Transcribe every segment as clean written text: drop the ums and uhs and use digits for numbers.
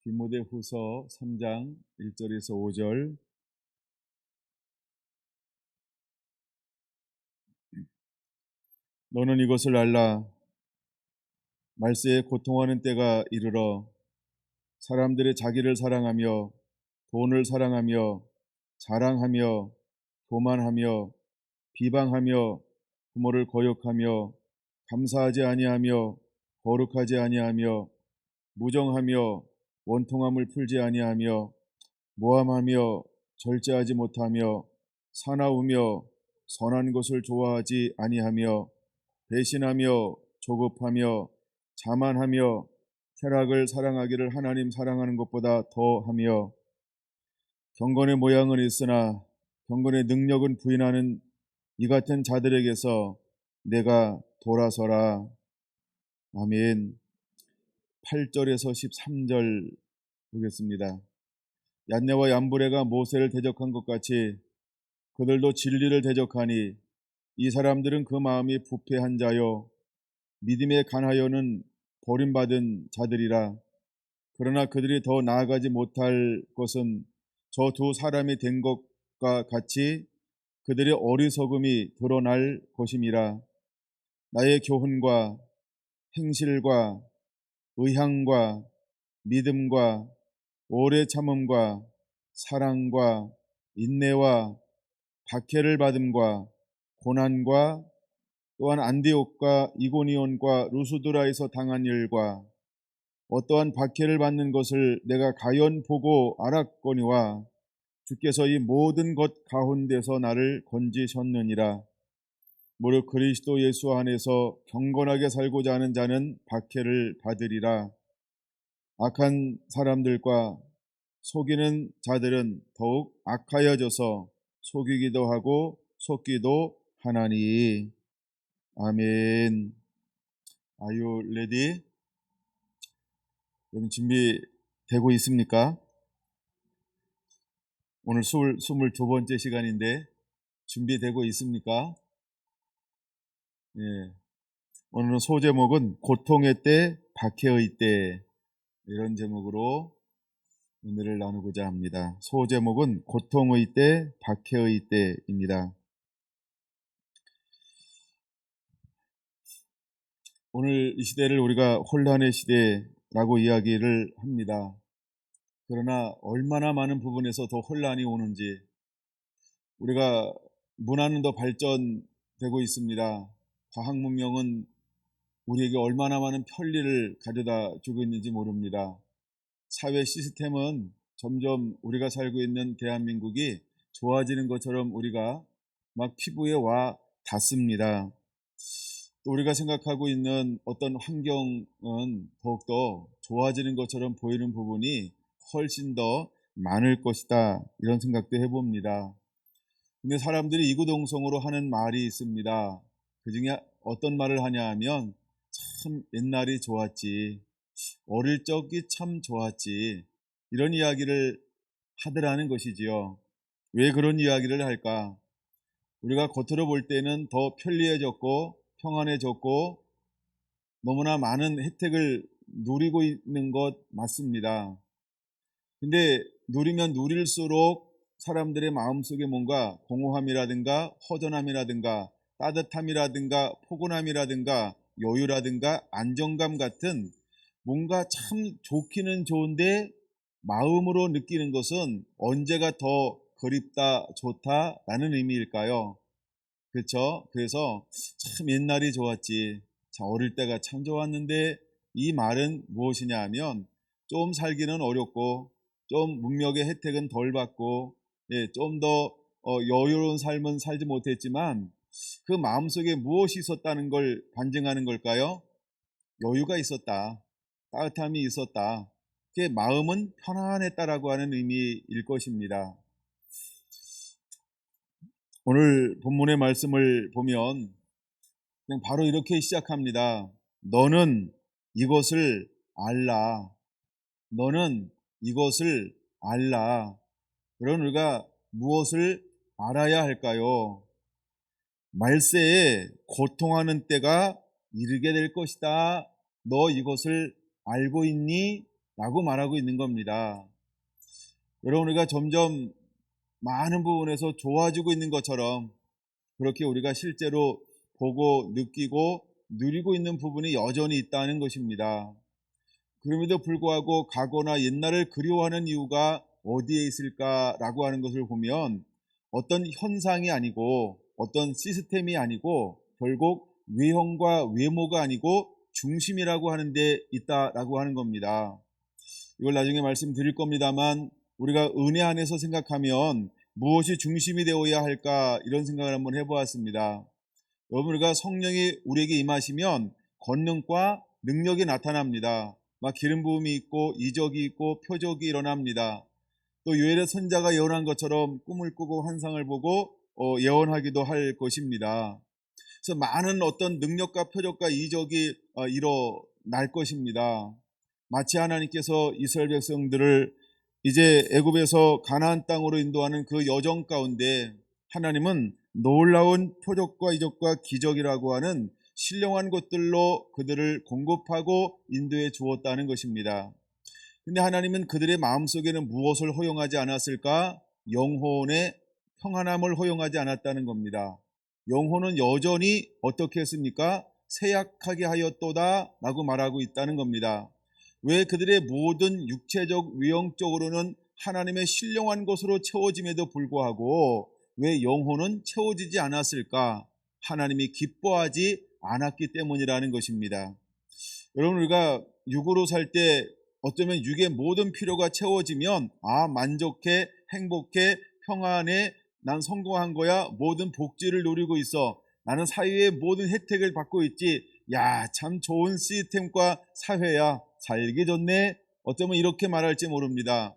디모데후서 3장 1절에서 5절. 너는 이것을 알라. 말세에 고통하는 때가 이르러 사람들이 자기를 사랑하며 돈을 사랑하며 자랑하며 교만하며 비방하며 부모를 거역하며 감사하지 아니하며 거룩하지 아니하며 무정하며 원통함을 풀지 아니하며 모함하며 절제하지 못하며 사나우며 선한 것을 좋아하지 아니하며 배신하며 조급하며 자만하며 쾌락을 사랑하기를 하나님 사랑하는 것보다 더하며 경건의 모양은 있으나 경건의 능력은 부인하는 이 같은 자들에게서 내가 돌아서라. 아멘. 8절에서 13절 보겠습니다. 얀네와 얀브레가 모세를 대적한 것 같이 그들도 진리를 대적하니 이 사람들은 그 마음이 부패한 자요 믿음에 간하여는 버림받은 자들이라. 그러나 그들이 더 나아가지 못할 것은 저 두 사람이 된 것과 같이 그들의 어리석음이 드러날 것임이라. 나의 교훈과 행실과 의향과 믿음과 오래 참음과 사랑과 인내와 박해를 받음과 고난과 또한 안디옥과 이고니온과 루스드라에서 당한 일과 어떠한 박해를 받는 것을 내가 가연 보고 알았거니와 주께서 이 모든 것 가운데서 나를 건지셨느니라. 무릇 그리스도 예수 안에서 경건하게 살고자 하는 자는 박해를 받으리라. 악한 사람들과 속이는 자들은 더욱 악하여져서 속이기도 하고 속기도 하나니. 아멘. Are you ready? 여러분 준비되고 있습니까? 오늘 22번째 시간인데 준비되고 있습니까? 예. 오늘은 소제목은 고통의 때, 박해의 때, 이런 제목으로 은혜를 나누고자 합니다. 소제목은 고통의 때, 박해의 때입니다. 오늘 이 시대를 우리가 혼란의 시대라고 이야기를 합니다. 그러나 얼마나 많은 부분에서 더 혼란이 오는지, 우리가 문화는 더 발전되고 있습니다. 과학 문명은 우리에게 얼마나 많은 편리를 가져다 주고 있는지 모릅니다. 사회 시스템은 점점 우리가 살고 있는 대한민국이 좋아지는 것처럼 우리가 막 피부에 와 닿습니다. 또 우리가 생각하고 있는 어떤 환경은 더욱더 좋아지는 것처럼 보이는 부분이 훨씬 더 많을 것이다, 이런 생각도 해봅니다. 근데 사람들이 이구동성으로 하는 말이 있습니다. 그 중에 어떤 말을 하냐 하면 참 옛날이 좋았지, 어릴 적이 참 좋았지, 이런 이야기를 하더라는 것이지요. 왜 그런 이야기를 할까? 우리가 겉으로 볼 때는 더 편리해졌고 평안해졌고 너무나 많은 혜택을 누리고 있는 것 맞습니다. 근데 누리면 누릴수록 사람들의 마음속에 뭔가 공허함이라든가 허전함이라든가 따뜻함이라든가 포근함이라든가 여유라든가 안정감 같은 뭔가 참 좋기는 좋은데 마음으로 느끼는 것은 언제가 더 그립다, 좋다라는 의미일까요? 그렇죠? 그래서 참 옛날이 좋았지, 자, 어릴 때가 참 좋았는데, 이 말은 무엇이냐 하면 좀 살기는 어렵고 좀 문명의 혜택은 덜 받고 좀 더 여유로운 삶은 살지 못했지만 그 마음속에 무엇이 있었다는 걸 반증하는 걸까요? 여유가 있었다, 따뜻함이 있었다, 그게 마음은 편안했다라고 하는 의미일 것입니다. 오늘 본문의 말씀을 보면 그냥 바로 이렇게 시작합니다. 너는 이것을 알라. 너는 이것을 알라. 그럼 우리가 무엇을 알아야 할까요? 말세에 고통하는 때가 이르게 될 것이다. 너 이것을 알고 있니? 라고 말하고 있는 겁니다. 여러분, 우리가 점점 많은 부분에서 좋아지고 있는 것처럼 그렇게 우리가 실제로 보고 느끼고 누리고 있는 부분이 여전히 있다는 것입니다. 그럼에도 불구하고 과거나 옛날을 그리워하는 이유가 어디에 있을까라고 하는 것을 보면 어떤 현상이 아니고 어떤 시스템이 아니고 결국 외형과 외모가 아니고 중심이라고 하는 데 있다라고 하는 겁니다. 이걸 나중에 말씀드릴 겁니다만 우리가 은혜 안에서 생각하면 무엇이 중심이 되어야 할까 이런 생각을 한번 해보았습니다. 여러분, 우리가 성령이 우리에게 임하시면 권능과 능력이 나타납니다. 막 기름 부음이 있고 이적이 있고 표적이 일어납니다. 또 요엘의 선자가 예언한 것처럼 꿈을 꾸고 환상을 보고 예언하기도 할 것입니다. 그래서 많은 어떤 능력과 표적과 이적이 일어날 것입니다. 마치 하나님께서 이스라엘 백성들을 이제 애굽에서 가나안 땅으로 인도하는 그 여정 가운데 하나님은 놀라운 표적과 이적과 기적이라고 하는 신령한 것들로 그들을 공급하고 인도해 주었다는 것입니다. 근데 하나님은 그들의 마음속에는 무엇을 허용하지 않았을까? 영혼의 평안함을 허용하지 않았다는 겁니다. 영혼은 여전히 어떻게 했습니까? 쇠약하게 하였도다 라고 말하고 있다는 겁니다. 왜 그들의 모든 육체적 외형적으로는 하나님의 신령한 것으로 채워짐에도 불구하고 왜 영혼은 채워지지 않았을까? 하나님이 기뻐하지 않았기 때문이라는 것입니다. 여러분, 우리가 육으로 살 때 어쩌면 육의 모든 필요가 채워지면 만족해, 행복해, 평안해, 난 성공한 거야, 모든 복지를 누리고 있어, 나는 사회의 모든 혜택을 받고 있지, 야, 참 좋은 시스템과 사회야, 살기 좋네, 어쩌면 이렇게 말할지 모릅니다.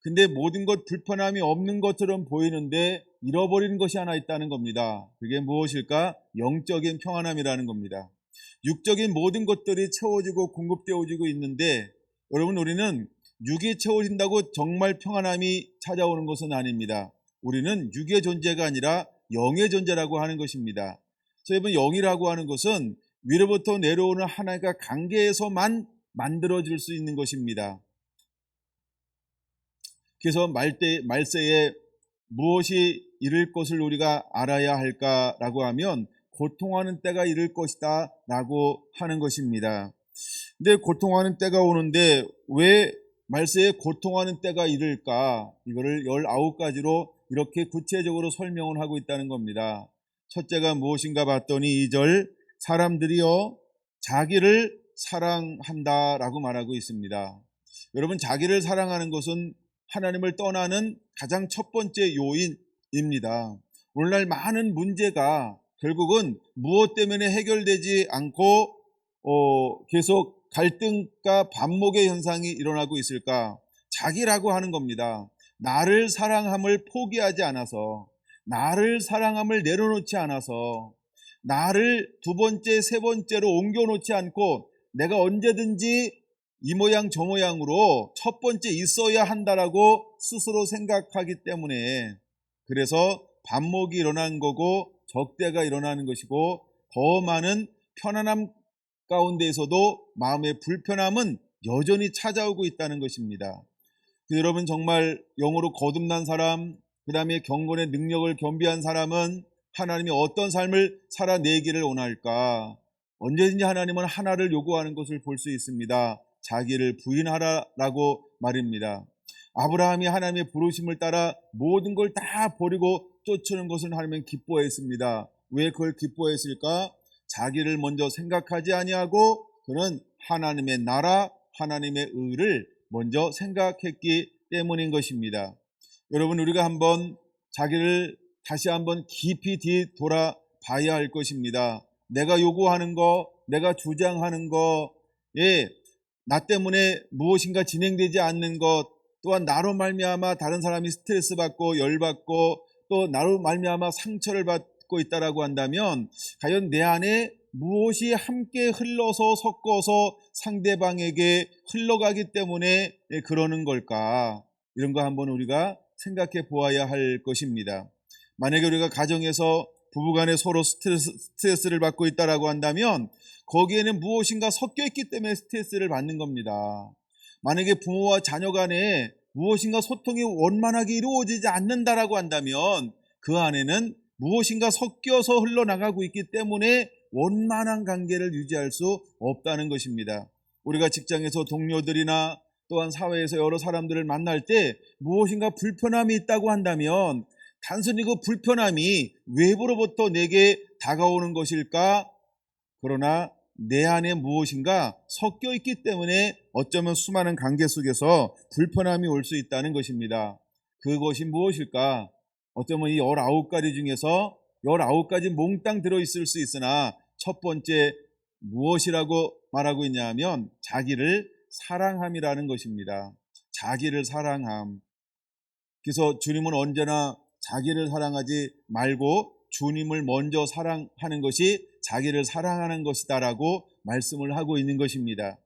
근데 모든 것 불편함이 없는 것처럼 보이는데 잃어버리는 것이 하나 있다는 겁니다. 그게 무엇일까? 영적인 평안함이라는 겁니다. 육적인 모든 것들이 채워지고 공급되어지고 있는데 여러분, 우리는 육이 채워진다고 정말 평안함이 찾아오는 것은 아닙니다. 우리는 육의 존재가 아니라 영의 존재라고 하는 것입니다. 그래서 여러분, 영이라고 하는 것은 위로부터 내려오는 하나님과 관계에서만 만들어질 수 있는 것입니다. 그래서 말세에 무엇이 이를 것을 우리가 알아야 할까라고 하면 고통하는 때가 이를 것이다 라고 하는 것입니다. 근데 고통하는 때가 오는데 왜 말세에 고통하는 때가 이를까? 이거를 19가지로 이렇게 구체적으로 설명을 하고 있다는 겁니다. 첫째가 무엇인가 봤더니 2절, 사람들이여 자기를 사랑한다 라고 말하고 있습니다. 여러분, 자기를 사랑하는 것은 하나님을 떠나는 가장 첫 번째 요인입니다. 오늘날 많은 문제가 결국은 무엇 때문에 해결되지 않고 계속 갈등과 반목의 현상이 일어나고 있을까? 자기라고 하는 겁니다. 나를 사랑함을 포기하지 않아서, 나를 사랑함을 내려놓지 않아서, 나를 두 번째, 세 번째로 옮겨놓지 않고 내가 언제든지 이 모양 저 모양으로 첫 번째 있어야 한다라고 스스로 생각하기 때문에 그래서 반목이 일어나는 거고 적대가 일어나는 것이고 더 많은 편안함 가운데에서도 마음의 불편함은 여전히 찾아오고 있다는 것입니다. 여러분, 정말 영으로 거듭난 사람, 그 다음에 경건의 능력을 겸비한 사람은 하나님이 어떤 삶을 살아내기를 원할까? 언제든지 하나님은 하나를 요구하는 것을 볼 수 있습니다. 자기를 부인하라라고 말입니다. 아브라함이 하나님의 부르심을 따라 모든 걸 다 버리고 쫓는 것을 하나님은 기뻐했습니다. 왜 그걸 기뻐했을까? 자기를 먼저 생각하지 아니하고 그는 하나님의 나라, 하나님의 의를 먼저 생각했기 때문인 것입니다. 여러분, 우리가 한번 자기를 다시 한번 깊이 뒤돌아봐야 할 것입니다. 내가 요구하는 거, 내가 주장하는 거에 나 때문에 무엇인가 진행되지 않는 것, 또한 나로 말미암아 다른 사람이 스트레스 받고 열받고 또 나로 말미암아 상처를 받고 있다라고 한다면 과연 내 안에 무엇이 함께 흘러서 섞어서 상대방에게 흘러가기 때문에 그러는 걸까? 이런 거 한번 우리가 생각해 보아야 할 것입니다. 만약에 우리가 가정에서 부부간에 서로 스트레스를 받고 있다라고 한다면 거기에는 무엇인가 섞여 있기 때문에 스트레스를 받는 겁니다. 만약에 부모와 자녀 간에 무엇인가 소통이 원만하게 이루어지지 않는다라고 한다면 그 안에는 무엇인가 섞여서 흘러나가고 있기 때문에 원만한 관계를 유지할 수 없다는 것입니다. 우리가 직장에서 동료들이나 또한 사회에서 여러 사람들을 만날 때 무엇인가 불편함이 있다고 한다면 단순히 그 불편함이 외부로부터 내게 다가오는 것일까? 그러나 내 안에 무엇인가 섞여 있기 때문에 어쩌면 수많은 관계 속에서 불편함이 올 수 있다는 것입니다. 그것이 무엇일까? 어쩌면 이 19가지 중에서 19가지 몽땅 들어있을 수 있으나 첫 번째 무엇이라고 말하고 있냐 하면 자기를 사랑함이라는 것입니다. 자기를 사랑함. 그래서 주님은 언제나 자기를 사랑하지 말고 주님을 먼저 사랑하는 것이 자기를 사랑하는 것이다라고 말씀을 하고 있는 것입니다.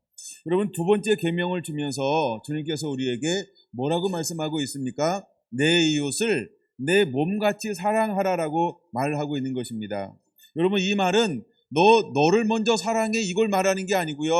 여러분, 두 번째 계명을 주면서 주님께서 우리에게 뭐라고 말씀하고 있습니까? 내 이웃을 내 몸같이 사랑하라라고 말하고 있는 것입니다. 여러분, 이 말은 너를 먼저 사랑해 이걸 말하는 게 아니고요.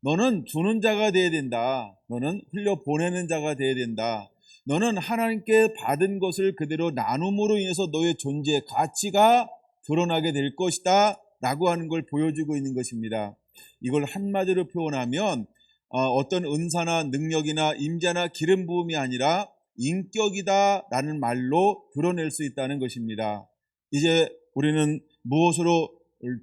너는 주는 자가 돼야 된다. 너는 흘려보내는 자가 돼야 된다. 너는 하나님께 받은 것을 그대로 나눔으로 인해서 너의 존재의 가치가 드러나게 될 것이다 라고 하는 걸 보여주고 있는 것입니다. 이걸 한마디로 표현하면 어떤 은사나 능력이나 임재나 기름 부음이 아니라 인격이다 라는 말로 드러낼 수 있다는 것입니다. 이제 우리는 무엇으로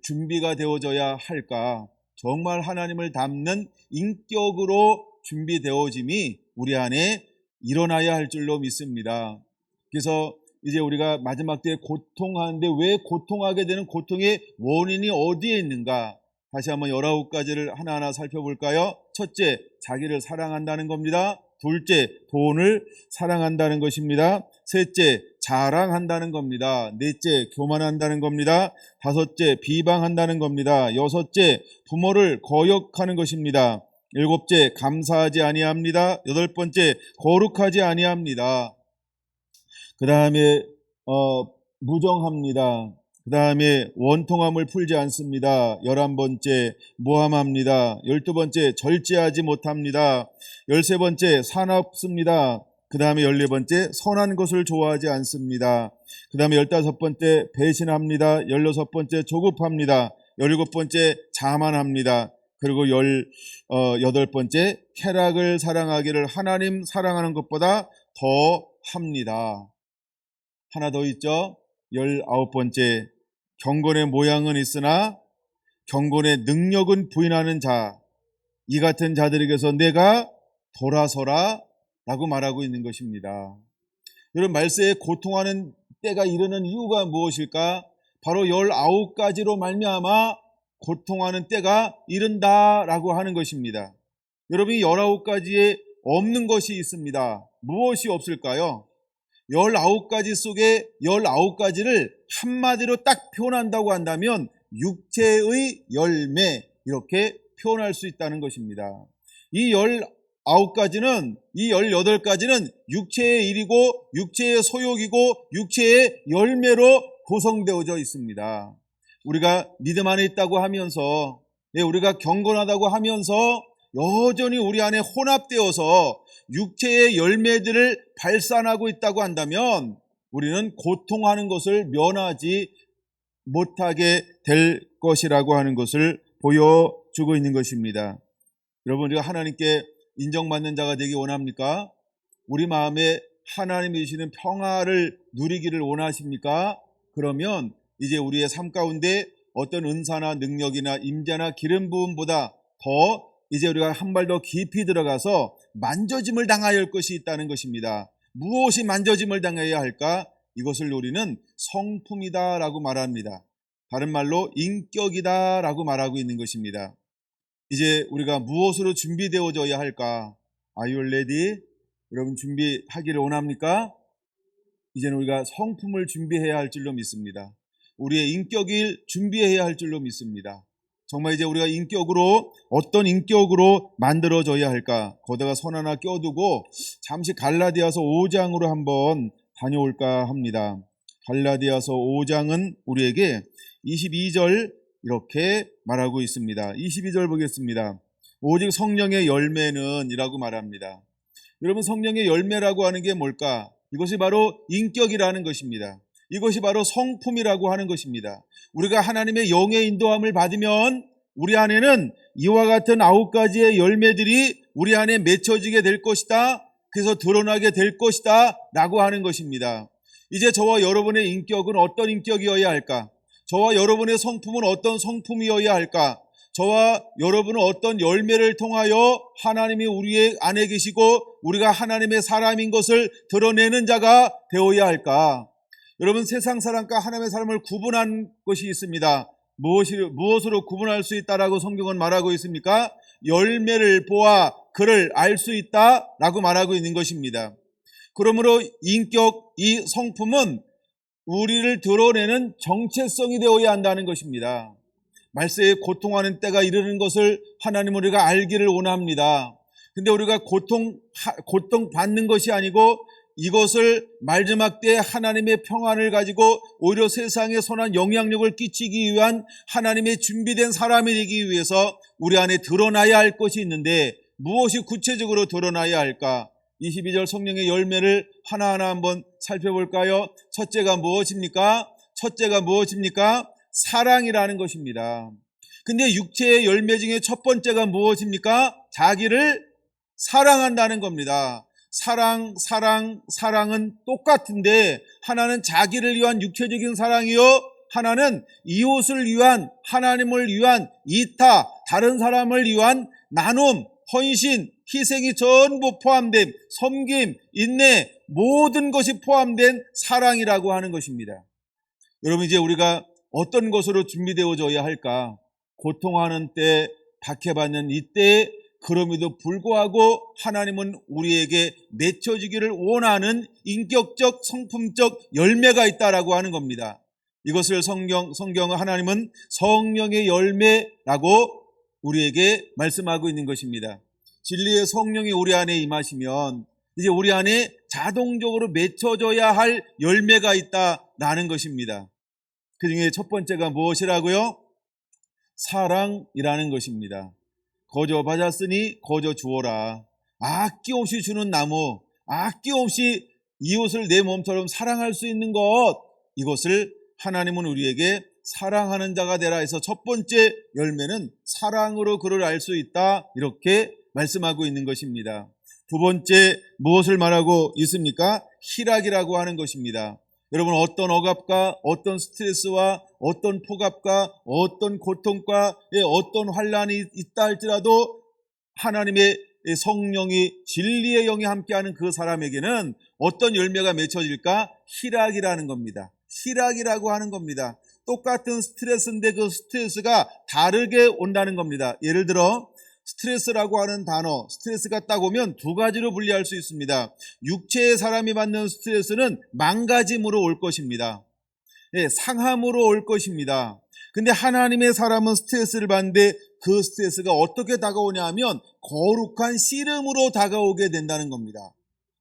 준비가 되어져야 할까? 정말 하나님을 닮는 인격으로 준비되어짐이 우리 안에 일어나야 할 줄로 믿습니다. 그래서 이제 우리가 마지막 때에 고통하는데 왜 고통하게 되는 고통의 원인이 어디에 있는가? 다시 한번 19가지를 하나하나 살펴볼까요? 첫째, 자기를 사랑한다는 겁니다. 둘째, 돈을 사랑한다는 것입니다. 셋째, 자랑한다는 겁니다. 넷째, 교만한다는 겁니다. 다섯째, 비방한다는 겁니다. 여섯째, 부모를 거역하는 것입니다. 일곱째, 감사하지 아니합니다. 여덟 번째, 거룩하지 아니합니다. 그 다음에 무정합니다. 그 다음에 원통함을 풀지 않습니다. 11번째, 모함합니다. 12번째, 절제하지 못합니다. 13번째, 사납습니다. 그 다음에 14번째, 선한 것을 좋아하지 않습니다. 그 다음에 15번째, 배신합니다. 16번째, 조급합니다. 17번째, 자만합니다. 그리고 18번째, 쾌락을 사랑하기를 하나님 사랑하는 것보다 더 합니다. 하나 더 있죠? 19번째, 경건의 모양은 있으나 경건의 능력은 부인하는 자, 이 같은 자들에게서 내가 돌아서라 라고 말하고 있는 것입니다. 여러분, 말세에 고통하는 때가 이르는 이유가 무엇일까? 바로 19가지로 말미암아 고통하는 때가 이른다라고 하는 것입니다. 여러분이 19가지에 없는 것이 있습니다. 무엇이 없을까요? 19가지 속에 19가지를 한마디로 딱 표현한다고 한다면 육체의 열매, 이렇게 표현할 수 있다는 것입니다. 이 19가지는, 이 18가지는 육체의 일이고 육체의 소욕이고 육체의 열매로 구성되어져 있습니다. 우리가 믿음 안에 있다고 하면서, 우리가 경건하다고 하면서 여전히 우리 안에 혼합되어서 육체의 열매들을 발산하고 있다고 한다면 우리는 고통하는 것을 면하지 못하게 될 것이라고 하는 것을 보여주고 있는 것입니다. 여러분, 우리가 하나님께 인정받는 자가 되기 원합니까? 우리 마음에 하나님이 주시는 평화를 누리기를 원하십니까? 그러면 이제 우리의 삶 가운데 어떤 은사나 능력이나 임재나 기름 부음보다 더 이제 우리가 한 발 더 깊이 들어가서 만져짐을 당해야 할 것이 있다는 것입니다. 무엇이 만져짐을 당해야 할까? 이것을 우리는 성품이다라고 말합니다. 다른 말로 인격이다라고 말하고 있는 것입니다. 이제 우리가 무엇으로 준비되어져야 할까? Are you ready? 여러분, 준비하기를 원합니까? 이제는 우리가 성품을 준비해야 할 줄로 믿습니다. 우리의 인격을 준비해야 할 줄로 믿습니다. 정말 이제 우리가 인격으로, 어떤 인격으로 만들어져야 할까? 거기다가 선 하나 껴두고 잠시 갈라디아서 5장으로 한번 다녀올까 합니다. 갈라디아서 5장은 우리에게 22절 이렇게 말하고 있습니다. 22절 보겠습니다. 오직 성령의 열매는 이라고 말합니다. 여러분, 성령의 열매라고 하는 게 뭘까? 이것이 바로 인격이라는 것입니다. 이것이 바로 성품이라고 하는 것입니다. 우리가 하나님의 영의 인도함을 받으면 우리 안에는 이와 같은 9가지의 열매들이 우리 안에 맺혀지게 될 것이다. 그래서 드러나게 될 것이다 라고 하는 것입니다. 이제 저와 여러분의 인격은 어떤 인격이어야 할까? 저와 여러분의 성품은 어떤 성품이어야 할까? 저와 여러분은 어떤 열매를 통하여 하나님이 우리 안에 계시고 우리가 하나님의 사람인 것을 드러내는 자가 되어야 할까? 여러분, 세상 사람과 하나님의 사람을 구분한 것이 있습니다. 무엇으로 구분할 수 있다라고 성경은 말하고 있습니까? 열매를 보아 그를 알 수 있다라고 말하고 있는 것입니다. 그러므로 인격, 이 성품은 우리를 드러내는 정체성이 되어야 한다는 것입니다. 말세에 고통하는 때가 이르는 것을 하나님은 우리가 알기를 원합니다. 근데 우리가 고통받는 것이 아니고 이것을 마지막 때에 하나님의 평안을 가지고 오히려 세상에 선한 영향력을 끼치기 위한 하나님의 준비된 사람이 되기 위해서 우리 안에 드러나야 할 것이 있는데 무엇이 구체적으로 드러나야 할까? 22절 성령의 열매를 하나하나 한번 살펴볼까요? 첫째가 무엇입니까? 사랑이라는 것입니다. 근데 육체의 열매 중에 첫 번째가 무엇입니까? 자기를 사랑한다는 겁니다. 사랑은 똑같은데 하나는 자기를 위한 육체적인 사랑이요, 하나는 이웃을 위한, 하나님을 위한 이타, 다른 사람을 위한 나눔, 헌신, 희생이 전부 포함된 섬김, 인내, 모든 것이 포함된 사랑이라고 하는 것입니다. 여러분, 이제 우리가 어떤 것으로 준비되어져야 할까? 고통하는 때, 박해받는 이때, 그럼에도 불구하고 하나님은 우리에게 맺혀지기를 원하는 인격적, 성품적 열매가 있다라고 하는 겁니다. 이것을 성경은 하나님은 성령의 열매라고 우리에게 말씀하고 있는 것입니다. 진리의 성령이 우리 안에 임하시면 이제 우리 안에 자동적으로 맺혀져야 할 열매가 있다라는 것입니다. 그 중에 첫 번째가 무엇이라고요? 사랑이라는 것입니다. 거저 받았으니 거저 주어라. 아낌없이 주는 나무, 아낌없이 이웃을 내 몸처럼 사랑할 수 있는 것, 이것을 하나님은 우리에게 사랑하는 자가 되라 해서 첫 번째 열매는 사랑으로 그를 알 수 있다, 이렇게 말씀하고 있는 것입니다. 두 번째 무엇을 말하고 있습니까? 희락이라고 하는 것입니다. 여러분, 어떤 억압과 어떤 스트레스와 어떤 폭압과 어떤 고통과 어떤 환난이 있다 할지라도 하나님의 성령이, 진리의 영이 함께하는 그 사람에게는 어떤 열매가 맺혀질까? 희락이라는 겁니다. 희락이라고 하는 겁니다. 똑같은 스트레스인데 그 스트레스가 다르게 온다는 겁니다. 예를 들어 스트레스라고 하는 단어, 스트레스가 딱 오면 두 가지로 분리할 수 있습니다. 육체의 사람이 받는 스트레스는 망가짐으로 올 것입니다. 상함으로 올 것입니다. 근데 하나님의 사람은 스트레스를 받는데 그 스트레스가 어떻게 다가오냐 하면 거룩한 씨름으로 다가오게 된다는 겁니다.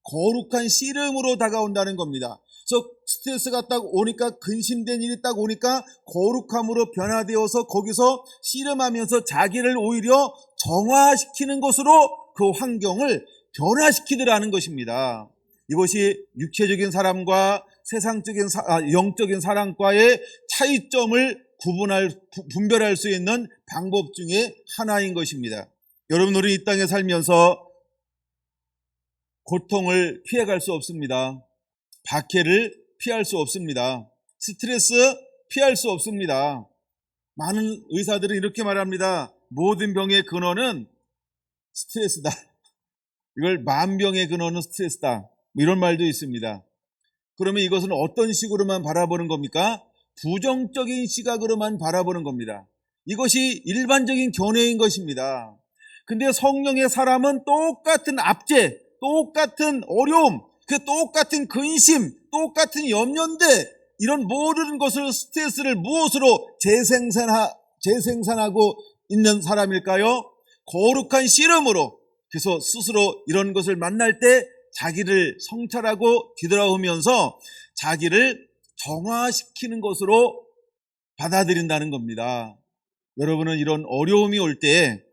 거룩한 씨름으로 다가온다는 겁니다. 그래서 스트레스가 딱 오니까, 근심된 일이 딱 오니까 거룩함으로 변화되어서 거기서 씨름하면서 자기를 오히려 정화시키는 것으로 그 환경을 변화시키더라는 것입니다. 이것이 육체적인 사람과 영적인 사람과의 차이점을 분별할 수 있는 방법 중에 하나인 것입니다. 여러분, 우리 이 땅에 살면서 고통을 피해갈 수 없습니다. 박해를 피할 수 없습니다. 스트레스 피할 수 없습니다. 많은 의사들은 이렇게 말합니다. 모든 병의 근원은 스트레스다. 이걸 만병의 근원은 스트레스다, 이런 말도 있습니다. 그러면 이것은 어떤 식으로만 바라보는 겁니까? 부정적인 시각으로만 바라보는 겁니다. 이것이 일반적인 견해인 것입니다. 근데 성령의 사람은 똑같은 압제, 똑같은 어려움, 그 똑같은 근심, 똑같은 염려인데 이런 모든 것을, 스트레스를 무엇으로 재생산하고 있는 사람일까요? 거룩한 씨름으로. 그래서 스스로 이런 것을 만날 때 자기를 성찰하고 뒤돌아오면서 자기를 정화시키는 것으로 받아들인다는 겁니다. 여러분은 이런 어려움이 올 때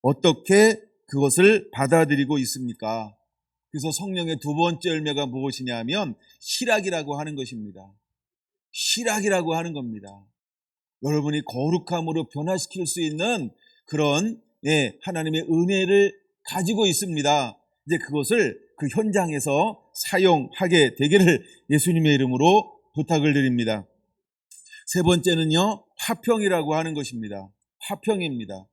어떻게 그것을 받아들이고 있습니까? 그래서 성령의 두 번째 열매가 무엇이냐 하면 희락이라고 하는 것입니다. 희락이라고 하는 겁니다. 여러분이 거룩함으로 변화시킬 수 있는 그런 하나님의 은혜를 가지고 있습니다. 이제 그것을 그 현장에서 사용하게 되기를 예수님의 이름으로 부탁을 드립니다. 세 번째는요, 화평이라고 하는 것입니다. 화평입니다.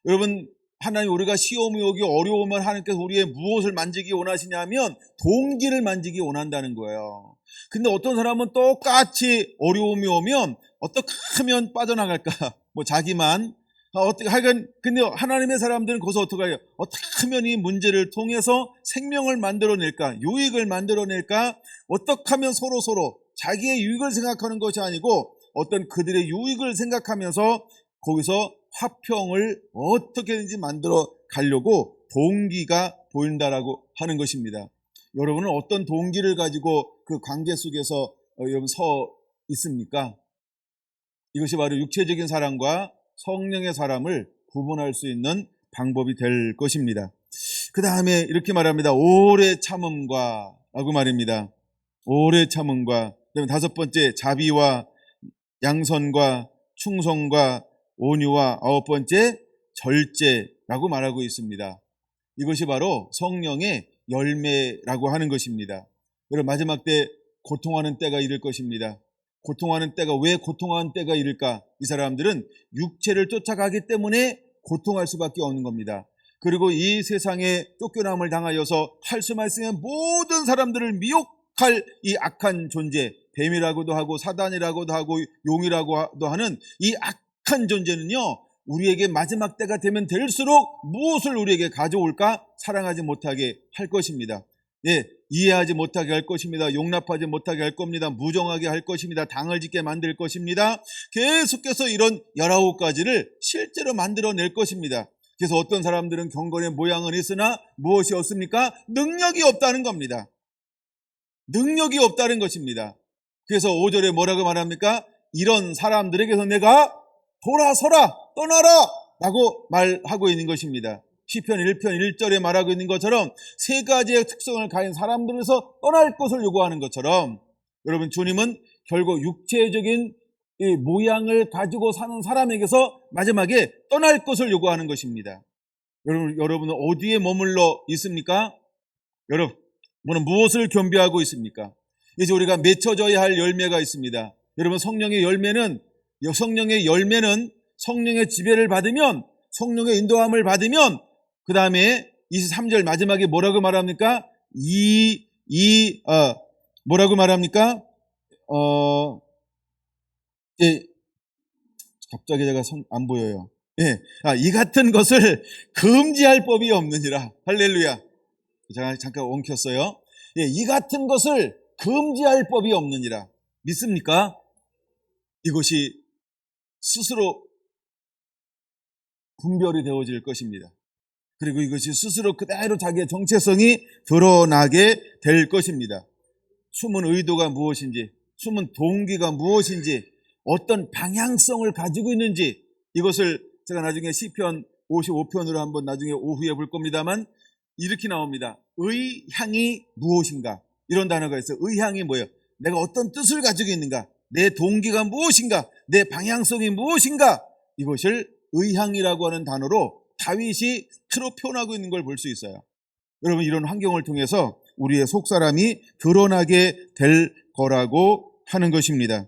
여러분, 하나님 우리가 시험이 오기 어려우면 하나님께서 우리의 무엇을 만지기 원하시냐면 동기를 만지기 원한다는 거예요. 근데 어떤 사람은 똑같이 어려움이 오면 어떻게 하면 빠져나갈까? 자기만 어떻게 하여간, 근데 하나님의 사람들은 거기서 어떻게 해요? 어떻게 하면 이 문제를 통해서 생명을 만들어낼까? 유익을 만들어낼까? 어떻게 하면 서로 자기의 유익을 생각하는 것이 아니고 어떤 그들의 유익을 생각하면서 거기서 화평을 어떻게든지 만들어 가려고 동기가 보인다라고 하는 것입니다. 여러분은 어떤 동기를 가지고 그 관계 속에서 여러분 서 있습니까? 이것이 바로 육체적인 사람과 성령의 사람을 구분할 수 있는 방법이 될 것입니다. 그 다음에 이렇게 말합니다. 오래 참음과 라고 말입니다. 오래 참음과, 그다음에 다섯 번째 자비와 양선과 충성과 온유와 아홉 번째 절제라고 말하고 있습니다. 이것이 바로 성령의 열매라고 하는 것입니다. 여러분, 마지막 때 고통하는 때가 이를 것입니다. 고통하는 때가, 왜 고통하는 때가 이를까? 이 사람들은 육체를 쫓아가기 때문에 고통할 수밖에 없는 겁니다. 그리고 이 세상에 쫓겨남을 당하여서 할 수만 있으면 모든 사람들을 미혹할 이 악한 존재, 뱀이라고도 하고 사단이라고도 하고 용이라고도 하는 이 악한 존재는요, 우리에게 마지막 때가 되면 될수록 무엇을 우리에게 가져올까? 사랑하지 못하게 할 것입니다. 이해하지 못하게 할 것입니다. 용납하지 못하게 할 겁니다. 무정하게 할 것입니다. 당을 짓게 만들 것입니다. 계속해서 이런 19가지를 실제로 만들어낼 것입니다. 그래서 어떤 사람들은 경건의 모양은 있으나 무엇이 없습니까? 능력이 없다는 겁니다. 능력이 없다는 것입니다. 그래서 5절에 뭐라고 말합니까? 이런 사람들에게서 내가 돌아서라, 떠나라 라고 말하고 있는 것입니다. 시편 1편 1절에 말하고 있는 것처럼 세 가지의 특성을 가진 사람들에서 떠날 것을 요구하는 것처럼, 여러분, 주님은 결국 육체적인 이 모양을 가지고 사는 사람에게서 마지막에 떠날 것을 요구하는 것입니다. 여러분은 어디에 머물러 있습니까? 여러분은 무엇을 겸비하고 있습니까? 이제 우리가 맺혀져야 할 열매가 있습니다. 여러분, 성령의 열매는 성령의 지배를 받으면, 성령의 인도함을 받으면, 그 다음에 23절 마지막에 뭐라고 말합니까? 뭐라고 말합니까? 갑자기 제가 안 보여요. 이 같은 것을 금지할 법이 없느니라. 할렐루야. 제가 잠깐 엉켰어요. 이 같은 것을 금지할 법이 없느니라. 믿습니까? 이것이 스스로 분별이 되어질 것입니다. 그리고 이것이 스스로 그대로 자기의 정체성이 드러나게 될 것입니다. 숨은 의도가 무엇인지, 숨은 동기가 무엇인지, 어떤 방향성을 가지고 있는지, 이것을 제가 나중에 시편 55편으로 한번 나중에 오후에 볼 겁니다만, 이렇게 나옵니다. 의향이 무엇인가? 이런 단어가 있어요. 의향이 뭐예요? 내가 어떤 뜻을 가지고 있는가? 내 동기가 무엇인가? 내 방향성이 무엇인가? 이것을 의향이라고 하는 단어로 다윗이 스스로 표현하고 있는 걸 볼 수 있어요. 여러분, 이런 환경을 통해서 우리의 속사람이 드러나게 될 거라고 하는 것입니다.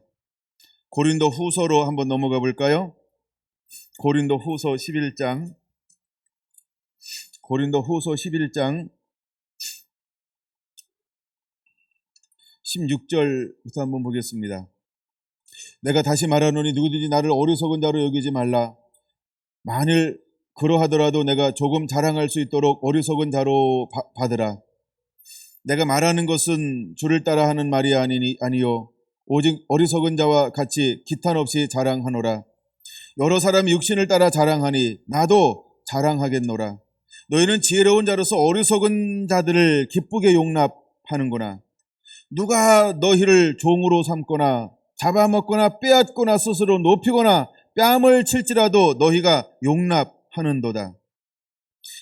고린도 후서로 한번 넘어가 볼까요? 고린도 후서 11장 16절부터 한번 보겠습니다. 내가 다시 말하노니 누구든지 나를 어리석은 자로 여기지 말라. 만일 그러하더라도 내가 조금 자랑할 수 있도록 어리석은 자로 받으라. 내가 말하는 것은 주를 따라 하는 말이 아니요 오직 어리석은 자와 같이 기탄 없이 자랑하노라. 여러 사람이 육신을 따라 자랑하니 나도 자랑하겠노라. 너희는 지혜로운 자로서 어리석은 자들을 기쁘게 용납하는구나. 누가 너희를 종으로 삼거나 잡아먹거나 빼앗거나 스스로 높이거나 뺨을 칠지라도 너희가 용납하는도다.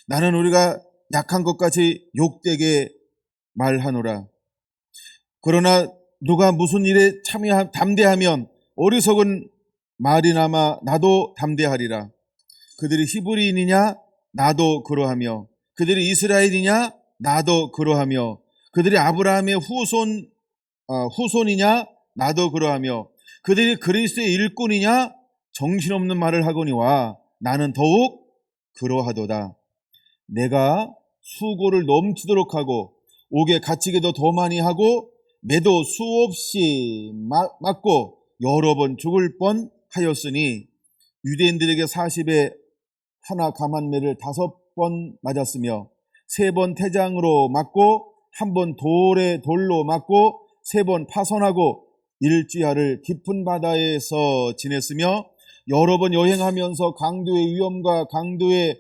나는 우리가 약한 것 같이 욕되게 말하노라. 그러나 누가 무슨 일에 담대하면 어리석은 말이나마 나도 담대하리라. 그들이 히브리인이냐 나도 그러하며 그들이 이스라엘이냐 나도 그러하며 그들이 아브라함의 후손이냐 나도 그러하며 그들이 그리스도의 일꾼이냐 정신없는 말을 하거니와 나는 더욱 그러하도다. 내가 수고를 넘치도록 하고 옥에 갇히기도 더 많이 하고 매도 수없이 맞고 여러 번 죽을 뻔하였으니 유대인들에게 40에 하나 감한 매를 5번 맞았으며 3번 태장으로 맞고 1번 돌로 맞고 3번 파선하고 일주야를 깊은 바다에서 지냈으며 여러 번 여행하면서 강도의 위험과 강의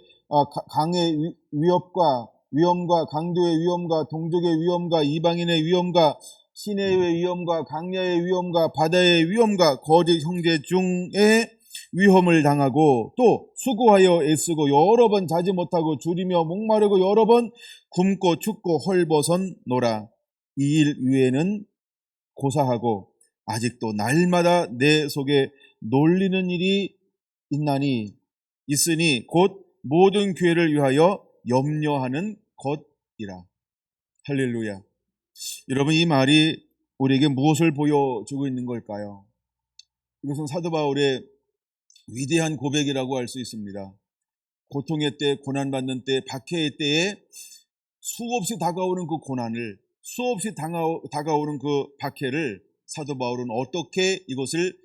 위험과 강도의 위험과 동족의 위험과 이방인의 위험과 시내의 위험과 강야의 위험과 바다의 위험과 거짓 형제 중에 위험을 당하고 또 수고하여 애쓰고 여러 번 자지 못하고 줄이며 목마르고 여러 번 굶고 춥고 헐벗었노라. 이 일 위에는 고사하고 아직도 날마다 내 속에 놀리는 일이 있으니 곧 모든 교회를 위하여 염려하는 것이라. 할렐루야. 여러분, 이 말이 우리에게 무엇을 보여주고 있는 걸까요? 이것은 사도 바울의 위대한 고백이라고 할 수 있습니다. 고통의 때, 고난받는 때, 박해의 때에 수없이 다가오는 그 고난을, 수없이 다가오는 그 박해를 사도 바울은 어떻게 이것을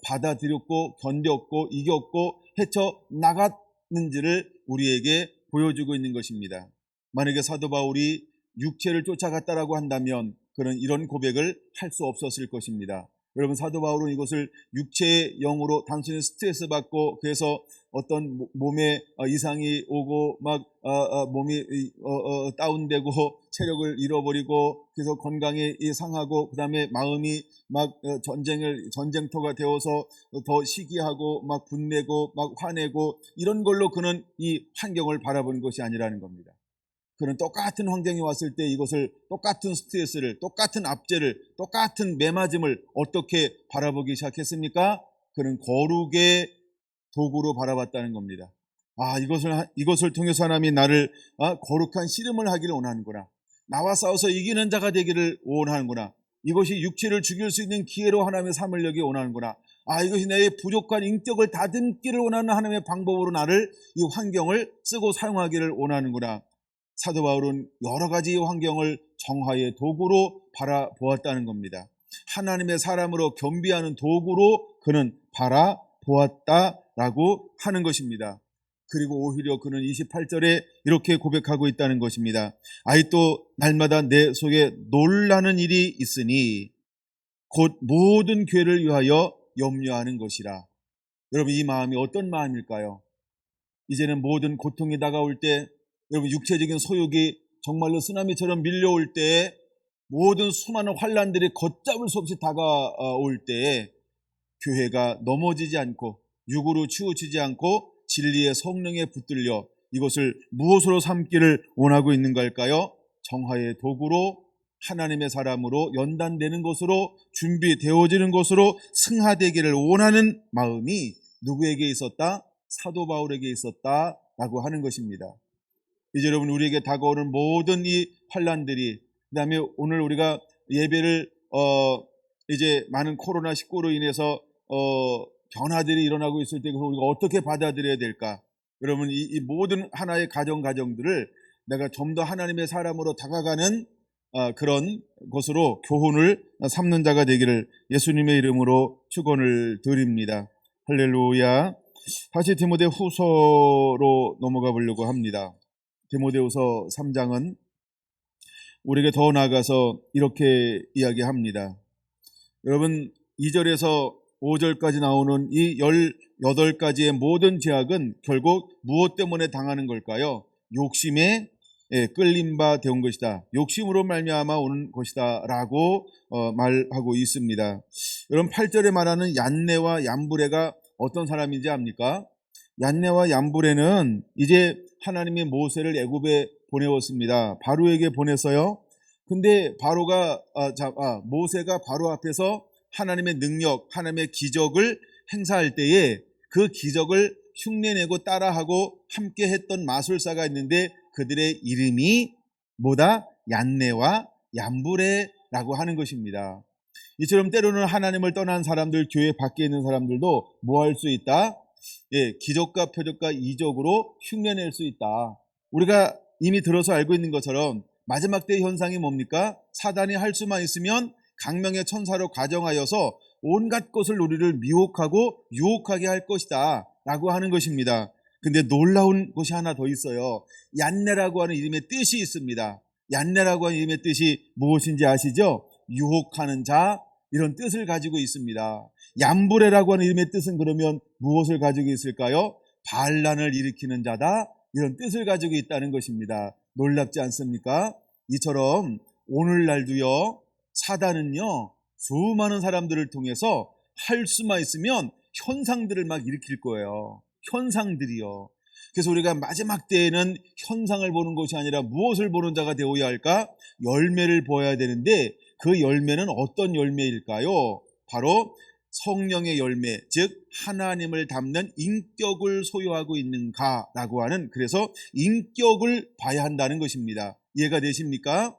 받아들였고 견뎠고 이겼고 헤쳐나갔는지를 우리에게 보여주고 있는 것입니다. 만약에 사도 바울이 육체를 쫓아갔다라고 한다면 그는 이런 고백을 할 수 없었을 것입니다. 여러분, 사도 바울은 이것을 육체의 영으로 단순히 스트레스 받고 그래서 어떤 몸에 이상이 오고 막 몸이 다운되고 체력을 잃어버리고 그래서 건강이 상하고 그 다음에 마음이 막 전쟁터가 되어서 더 시기하고 막 분내고 막 화내고 이런 걸로 그는 이 환경을 바라보는 것이 아니라는 겁니다. 그는 똑같은 환경이 왔을 때 이것을 똑같은 스트레스를, 똑같은 압제를, 똑같은 매맞음을 어떻게 바라보기 시작했습니까? 그는 거룩의 도구로 바라봤다는 겁니다. 이것을 통해서 하나님이 나를 거룩한 씨름을 하기를 원하는구나. 나와 싸워서 이기는 자가 되기를 원하는구나. 이것이 육체를 죽일 수 있는 기회로 하나님의 삼으려기 원하는구나. 이것이 내 부족한 인격을 다듬기를 원하는 하나님의 방법으로 나를 이 환경을 쓰고 사용하기를 원하는구나. 사도 바울은 여러 가지 환경을 정화의 도구로 바라보았다는 겁니다. 하나님의 사람으로 겸비하는 도구로 그는 바라보았다라고 하는 것입니다. 그리고 오히려 그는 28절에 이렇게 고백하고 있다는 것입니다. 또 날마다 내 속에 놀라는 일이 있으니 곧 모든 교회를 위하여 염려하는 것이라. 여러분, 이 마음이 어떤 마음일까요? 이제는 모든 고통이 다가올 때, 여러분, 육체적인 소욕이 정말로 쓰나미처럼 밀려올 때, 모든 수많은 환난들이 걷잡을 수 없이 다가올 때에 교회가 넘어지지 않고 육으로 치우치지 않고 진리의 성령에 붙들려 이것을 무엇으로 삼기를 원하고 있는 걸까요? 정화의 도구로, 하나님의 사람으로 연단되는 것으로, 준비되어지는 것으로 승화되기를 원하는 마음이 누구에게 있었다? 사도 바울에게 있었다라고 하는 것입니다. 이제 여러분, 우리에게 다가오는 모든 이 환난들이, 그 다음에 오늘 우리가 예배를 이제 많은 코로나19로 인해서 변화들이 일어나고 있을 때 우리가 어떻게 받아들여야 될까? 여러분, 이 모든 하나의 가정들을 내가 좀 더 하나님의 사람으로 다가가는 그런 것으로 교훈을 삼는 자가 되기를 예수님의 이름으로 축원을 드립니다. 할렐루야. 다시 디모데 후서로 넘어가 보려고 합니다. 디모데후서 3장은 우리에게 더 나아가서 이렇게 이야기합니다. 여러분, 2절에서 5절까지 나오는 이 18가지의 모든 제약은 결국 무엇 때문에 당하는 걸까요? 욕심에 끌림 바 되온 것이다. 욕심으로 말미암아 오는 것이다 라고 말하고 있습니다. 여러분, 8절에 말하는 얀네와 얀브레가 어떤 사람인지 압니까? 얀네와 얌브레는 이제 하나님이 모세를 애굽에 보내었습니다. 바로에게 보냈어요. 근데 모세가 바로 앞에서 하나님의 능력, 하나님의 기적을 행사할 때에 그 기적을 흉내내고 따라하고 함께 했던 마술사가 있는데 그들의 이름이 뭐다? 얀네와 얌브레라고 하는 것입니다. 이처럼 때로는 하나님을 떠난 사람들, 교회 밖에 있는 사람들도 뭐 할 수 있다? 기적과 표적과 이적으로 흉내낼 수 있다. 우리가 이미 들어서 알고 있는 것처럼 마지막 때 현상이 뭡니까? 사단이 할 수만 있으면 강명의 천사로 가정하여서 온갖 것을 우리를 미혹하고 유혹하게 할 것이다 라고 하는 것입니다. 근데 놀라운 것이 하나 더 있어요. 얀네라고 하는 이름의 뜻이 있습니다. 얀네라고 하는 이름의 뜻이 무엇인지 아시죠? 유혹하는 자, 이런 뜻을 가지고 있습니다. 얌브레라고 하는 이름의 뜻은 그러면 무엇을 가지고 있을까요? 반란을 일으키는 자다, 이런 뜻을 가지고 있다는 것입니다. 놀랍지 않습니까? 이처럼 오늘날도요, 사단은요 수많은 사람들을 통해서 할 수만 있으면 현상들을 막 일으킬 거예요. 현상들이요. 그래서 우리가 마지막 때에는 현상을 보는 것이 아니라 무엇을 보는 자가 되어야 할까? 열매를 보아야 되는데 그 열매는 어떤 열매일까요? 바로 성령의 열매, 즉 하나님을 닮는 인격을 소유하고 있는가라고 하는, 그래서 인격을 봐야 한다는 것입니다. 이해가 되십니까?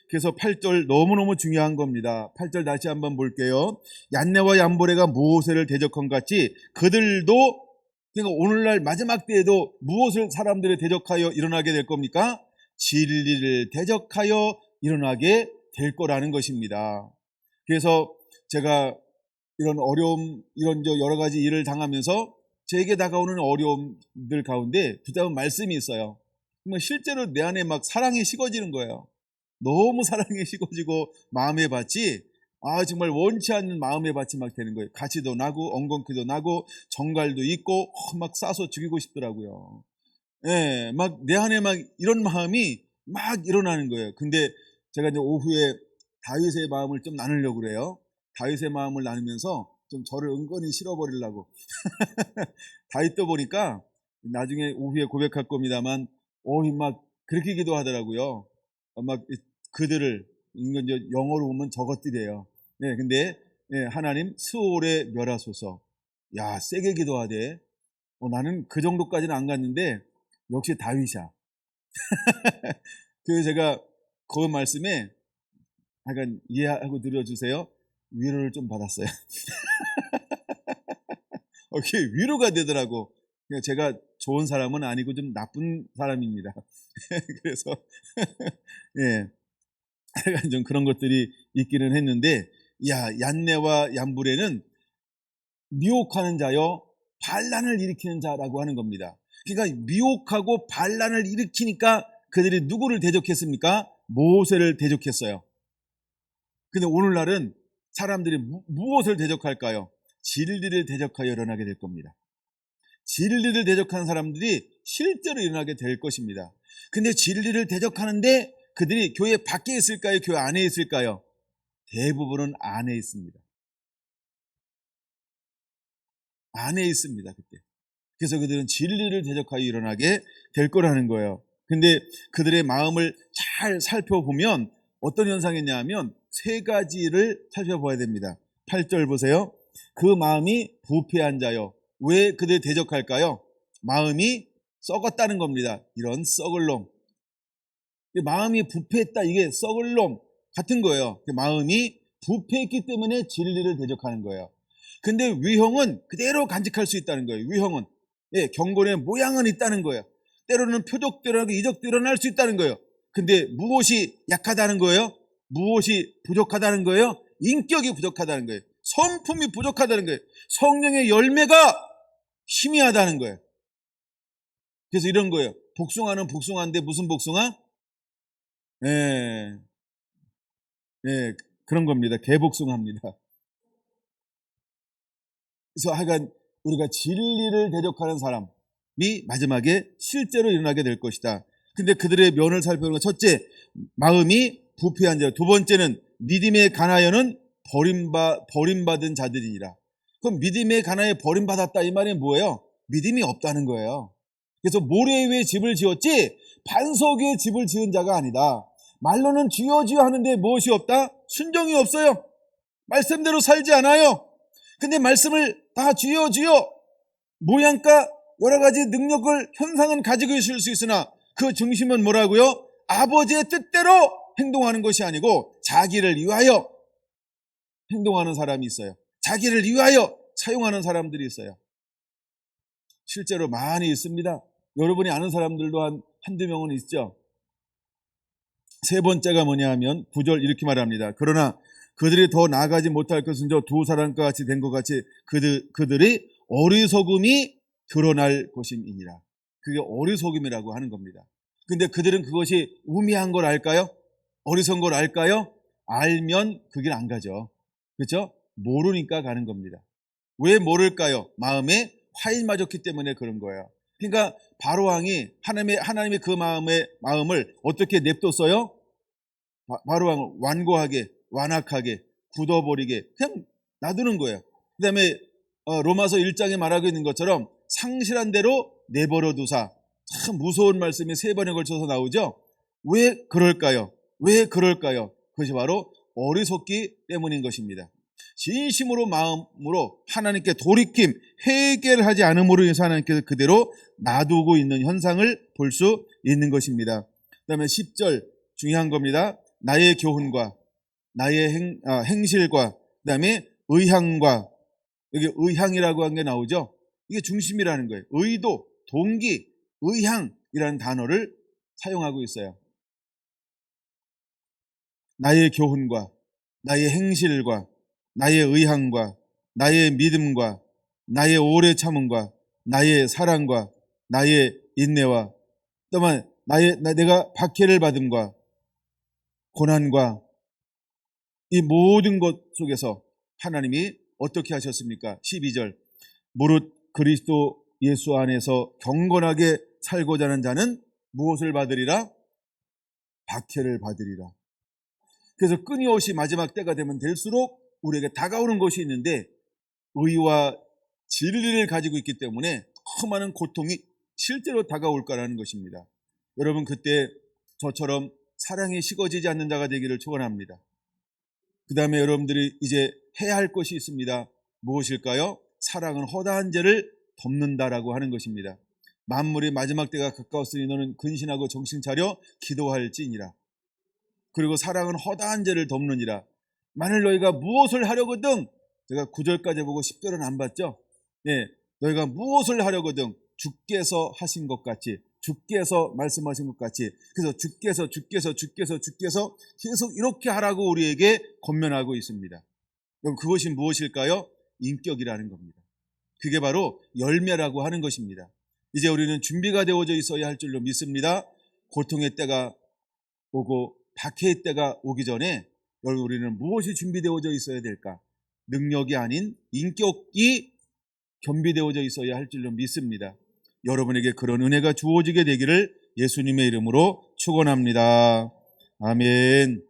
그래서 8절 너무너무 중요한 겁니다. 8절 다시 한번 볼게요. 얀네와 얌브레가 모세를 대적한 같이 그들도, 그러니까 오늘날 마지막 때에도 무엇을 사람들을 대적하여 일어나게 될 겁니까? 진리를 대적하여 일어나게 될 거라는 것입니다. 그래서 제가 이런 어려움, 이런 여러 가지 일을 당하면서 제게 다가오는 어려움들 가운데 붙잡은 말씀이 있어요. 실제로 내 안에 막 사랑이 식어지는 거예요. 너무 사랑이 식어지고 마음의 밭이 정말 원치 않는 마음의 밭이 막 되는 거예요. 가치도 나고 엉겅퀴도 나고 정갈도 있고 막 쏴서 죽이고 싶더라고요. 막 내 안에 막 이런 마음이 막 일어나는 거예요. 근데 제가 이제 오후에 다윗의 마음을 좀 나누려고 그래요. 다윗의 마음을 나누면서 좀 저를 은근히 실어버리려고. 다윗도 보니까 나중에 오후에 고백할 겁니다만, 막 그렇게 기도하더라고요. 막 그들을, 이건 이제 영어로 보면 저것들이에요. 근데 하나님 스올에 멸하소서. 야, 세게 기도하대. 나는 그 정도까지는 안 갔는데 역시 다윗이야. 그래서 제가 그 말씀에 약간 이해하고 들어주세요. 위로를 좀 받았어요. 그게 위로가 되더라고. 제가 좋은 사람은 아니고 좀 나쁜 사람입니다. 그래서 약간 좀 그런 것들이 있기는 했는데, 얀네와 얌브레는 미혹하는 자요, 반란을 일으키는 자라고 하는 겁니다. 그러니까 미혹하고 반란을 일으키니까 그들이 누구를 대적했습니까? 모세를 대적했어요. 근데 오늘날은 사람들이 무엇을 대적할까요? 진리를 대적하여 일어나게 될 겁니다. 진리를 대적하는 사람들이 실제로 일어나게 될 것입니다. 근데 진리를 대적하는데 그들이 교회 밖에 있을까요? 교회 안에 있을까요? 대부분은 안에 있습니다. 안에 있습니다, 그때. 그래서 그들은 진리를 대적하여 일어나게 될 거라는 거예요. 근데 그들의 마음을 잘 살펴보면 어떤 현상이냐 하면 세 가지를 살펴봐야 됩니다. 8절 보세요. 그 마음이 부패한 자요. 왜 그들 대적할까요? 마음이 썩었다는 겁니다. 이런 썩을 놈. 마음이 부패했다, 이게 썩을 놈 같은 거예요. 마음이 부패했기 때문에 진리를 대적하는 거예요. 근데 위형은 그대로 간직할 수 있다는 거예요. 위형은 경건의 모양은 있다는 거예요. 때로는 표적대로 이적도 일어날 수 있다는 거예요. 근데 무엇이 약하다는 거예요? 무엇이 부족하다는 거예요? 인격이 부족하다는 거예요. 성품이 부족하다는 거예요. 성령의 열매가 희미하다는 거예요. 그래서 이런 거예요. 복숭아는 복숭아인데 무슨 복숭아? 그런 겁니다. 개복숭아입니다. 그래서 하여간 우리가 진리를 대적하는 사람이 마지막에 실제로 일어나게 될 것이다. 근데 그들의 면을 살펴보는 건, 첫째, 마음이 부패한 자. 두 번째는 믿음에 관하여는 버림받은 자들이니라. 그럼 믿음에 관하여 버림받았다, 이 말이 뭐예요? 믿음이 없다는 거예요. 그래서 모래 위에 집을 지었지 반석 위에 집을 지은 자가 아니다. 말로는 주여 주여 하는데 무엇이 없다? 순종이 없어요. 말씀대로 살지 않아요. 근데 말씀을 다 주여 주여 모양과 여러 가지 능력을 현상은 가지고 있을 수 있으나 그 중심은 뭐라고요? 아버지의 뜻대로 행동하는 것이 아니고 자기를 위하여 행동하는 사람이 있어요. 자기를 위하여 사용하는 사람들이 있어요. 실제로 많이 있습니다. 여러분이 아는 사람들도 한두 명은 있죠. 세 번째가 뭐냐 하면 9절 이렇게 말합니다. 그러나 그들이 더 나아가지 못할 것은 저 두 사람과 같이 된 것 같이 그들이 어리석음이 드러날 것임이니라. 그게 어리석음이라고 하는 겁니다. 근데 그들은 그것이 우매한 걸 알까요? 어리석은 걸 알까요? 알면 그 길 안 가죠. 그렇죠? 모르니까 가는 겁니다. 왜 모를까요? 마음에 화일 맞았기 때문에 그런 거예요. 그러니까 바로왕이 하나님의 그 마음을 어떻게 냅뒀어요? 바로왕을 완고하게, 완악하게, 굳어버리게 그냥 놔두는 거예요. 그 다음에 로마서 1장에 말하고 있는 것처럼 상실한 대로 내버려 두사. 참 무서운 말씀이 3번에 걸쳐서 나오죠. 왜 그럴까요? 왜 그럴까요? 그것이 바로 어리석기 때문인 것입니다. 진심으로 마음으로 하나님께 돌이킴, 회개를 하지 않음으로 인해서 하나님께서 그대로 놔두고 있는 현상을 볼 수 있는 것입니다. 그 다음에 10절 중요한 겁니다. 나의 교훈과 나의 행실과 그 다음에 의향과, 여기 의향이라고 한 게 나오죠. 이게 중심이라는 거예요. 의도, 동기, 의향이라는 단어를 사용하고 있어요. 나의 교훈과 나의 행실과 나의 의향과 나의 믿음과 나의 오래 참음과 나의 사랑과 나의 인내와 또한 내가 박해를 받음과 고난과 이 모든 것 속에서 하나님이 어떻게 하셨습니까? 12절 무릇 그리스도 예수 안에서 경건하게 살고자 하는 자는 무엇을 받으리라? 박해를 받으리라. 그래서 끊임없이 마지막 때가 되면 될수록 우리에게 다가오는 것이 있는데 의와 진리를 가지고 있기 때문에 수많은 고통이 실제로 다가올 거라는 것입니다. 여러분 그때 저처럼 사랑이 식어지지 않는 자가 되기를 축원합니다. 그 다음에 여러분들이 이제 해야 할 것이 있습니다. 무엇일까요? 사랑은 허다한 죄를 덮는다라고 하는 것입니다. 만물의 마지막 때가 가까웠으니 너는 근신하고 정신 차려 기도할지니라. 그리고 사랑은 허다한 죄를 덮느니라. 만일 너희가 무엇을 하려거든, 제가 9절까지 보고 10절은 안 봤죠? 네, 너희가 무엇을 하려거든 주께서 하신 것 같이, 주께서 말씀하신 것 같이, 그래서 주께서 계속 이렇게 하라고 우리에게 권면하고 있습니다. 그럼 그것이 무엇일까요? 인격이라는 겁니다. 그게 바로 열매라고 하는 것입니다. 이제 우리는 준비가 되어져 있어야 할 줄로 믿습니다. 고통의 때가 오고 박해의 때가 오기 전에 여러분 우리는 무엇이 준비되어져 있어야 될까? 능력이 아닌 인격이 겸비되어져 있어야 할 줄로 믿습니다. 여러분에게 그런 은혜가 주어지게 되기를 예수님의 이름으로 축원합니다. 아멘.